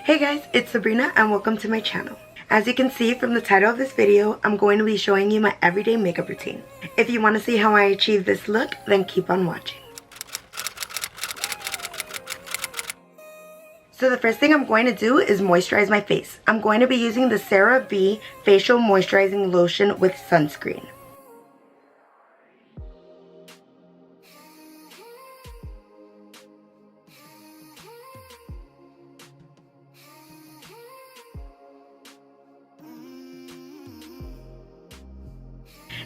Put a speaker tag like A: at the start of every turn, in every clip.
A: Hey guys, it's Sabrina and welcome to my channel. As you can see from the title of this video, I'm going to be showing you my everyday makeup routine. If you want to see how I achieve this look, then keep on watching. So the first thing I'm going to do is moisturize my face. I'm going to be using the CeraVe Facial Moisturizing Lotion with sunscreen.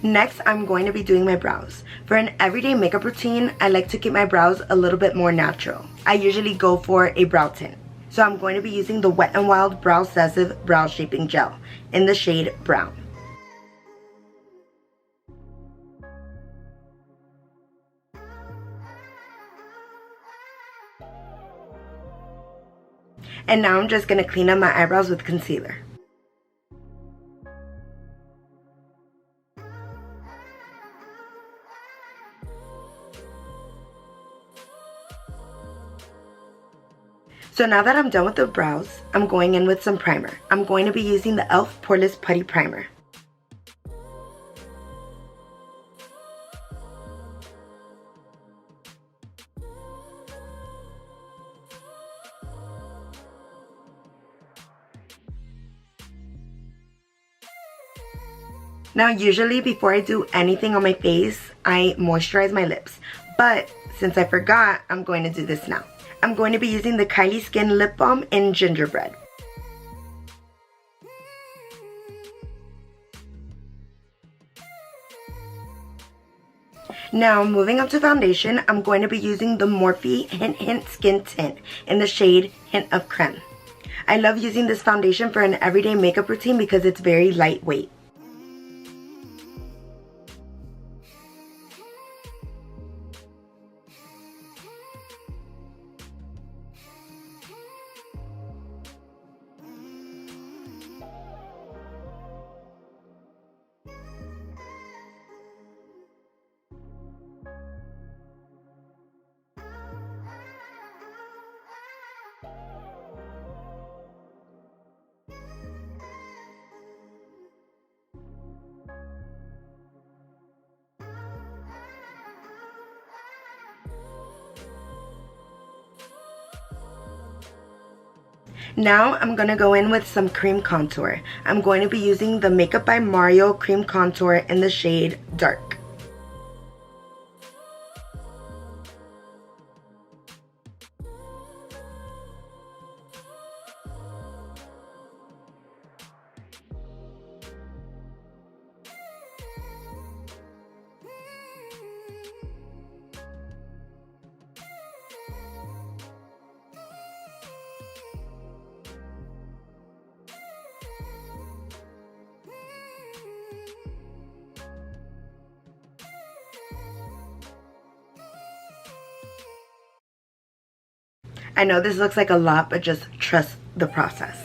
A: Next, I'm going to be doing my brows. For an everyday makeup routine, I like to keep my brows a little bit more natural. I usually go for a brow tint. So I'm going to be using the Wet n Wild Brow Obsessive Brow Shaping Gel in the shade Brown. And now I'm just going to clean up my eyebrows with concealer. So now that I'm done with the brows, I'm going in with some primer. I'm going to be using the e.l.f. Poreless Putty Primer. Now usually before I do anything on my face, I moisturize my lips. But since I forgot, I'm going to do this now. I'm going to be using the Kylie Skin Lip Balm in Gingerbread. Now moving on to foundation, I'm going to be using the Morphe Hint Hint Skin Tint in the shade Hint of Creme. I love using this foundation for an everyday makeup routine because it's very lightweight. Now I'm going to go in with some cream contour. I'm going to be using the Makeup by Mario cream contour in the shade Dark. I know this looks like a lot, but just trust the process.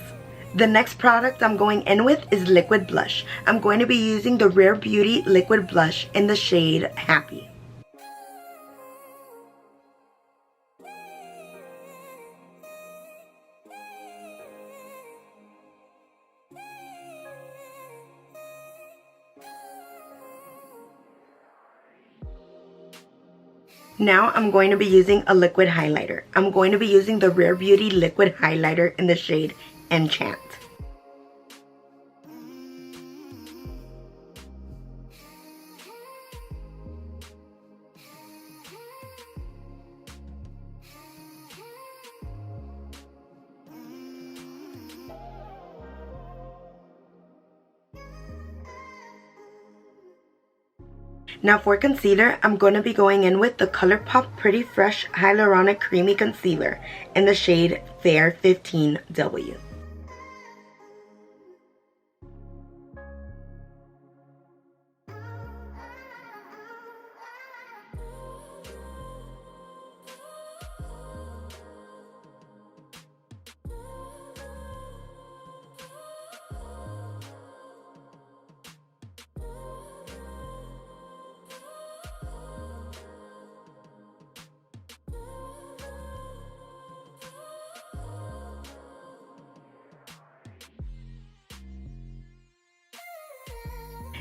A: The next product I'm going in with is liquid blush. I'm going to be using the Rare Beauty liquid blush in the shade Happy. Now I'm going to be using a liquid highlighter. I'm going to be using the Rare Beauty liquid highlighter in the shade Enchant. Now for concealer, I'm going to be going in with the ColourPop Pretty Fresh Hyaluronic Creamy Concealer in the shade Fair 15W.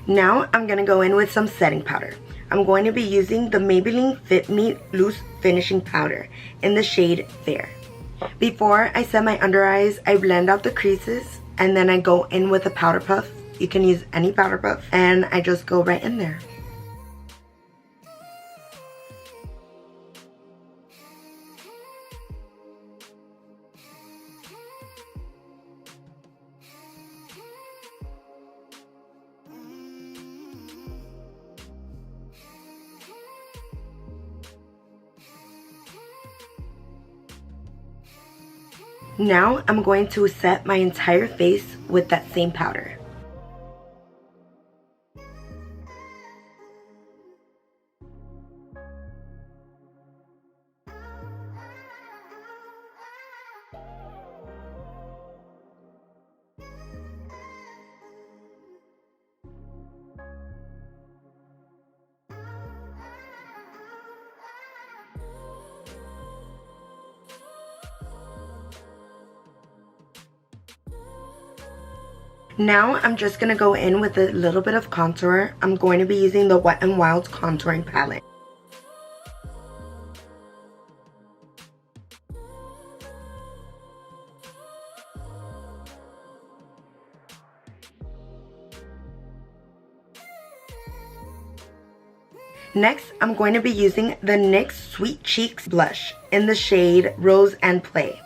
A: Now I'm going to go in with some setting powder. I'm going to be using the Maybelline Fit Me Loose Finishing Powder in the shade Fair. Before I set my under eyes, I blend out the creases and then I go in with a powder puff. You can use any powder puff and I just go right in there. Now I'm going to set my entire face with that same powder. Now I'm just going to go in with a little bit of contour. I'm going to be using the Wet n Wild contouring palette. Next, I'm going to be using the NYX Sweet Cheeks blush in the shade Rose and Play.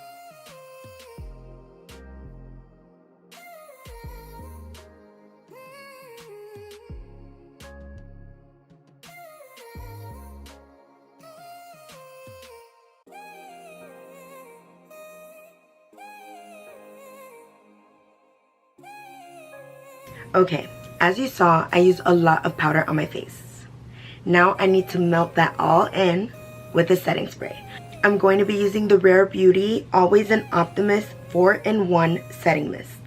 A: Okay, as you saw, I used a lot of powder on my face. Now I need to melt that all in with a setting spray. I'm going to be using the Rare Beauty Always an Optimist 4-in-1 Setting Mist.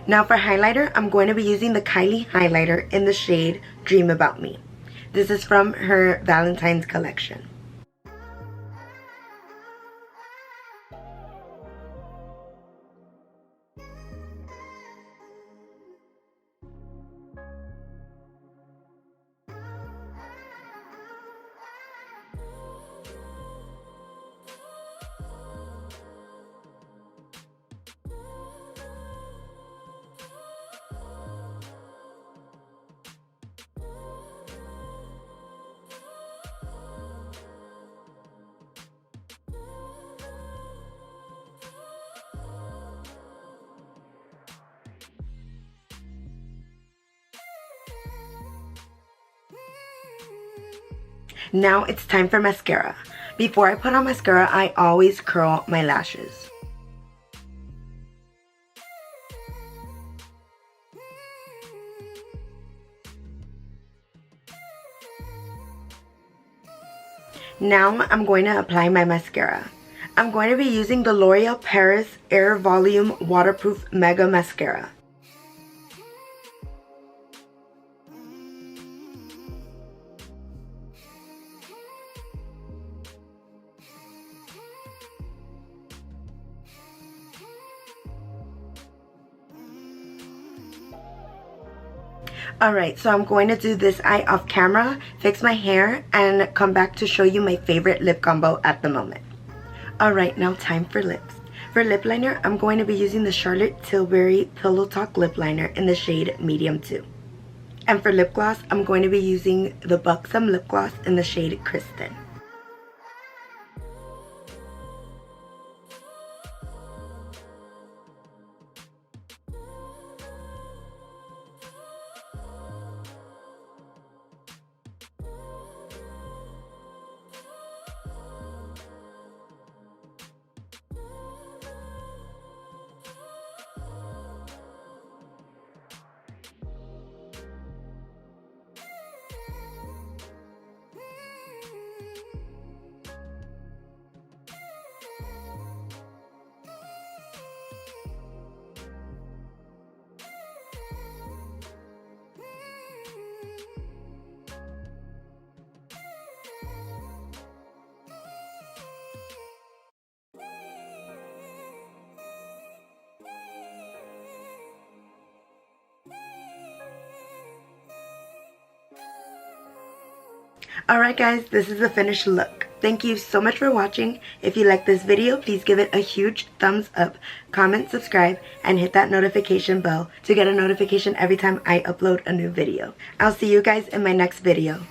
A: Now for highlighter, I'm going to be using the Kylie highlighter in the shade Dream About Me. This is from her Valentine's collection. Now it's time for mascara. Before I put on mascara, I always curl my lashes. Now I'm going to apply my mascara. I'm going to be using the L'Oreal Paris Air Volume Waterproof Mega Mascara. Alright, so I'm going to do this eye off camera, fix my hair, and come back to show you my favorite lip combo at the moment. Alright, now time for lips. For lip liner, I'm going to be using the Charlotte Tilbury Pillow Talk Lip Liner in the shade Medium 2. And for lip gloss, I'm going to be using the Buxom Lip Gloss in the shade Kristen. Alright guys, this is the finished look. Thank you so much for watching. If you like this video, please give it a huge thumbs up, comment, subscribe, and hit that notification bell to get a notification every time I upload a new video. I'll see you guys in my next video.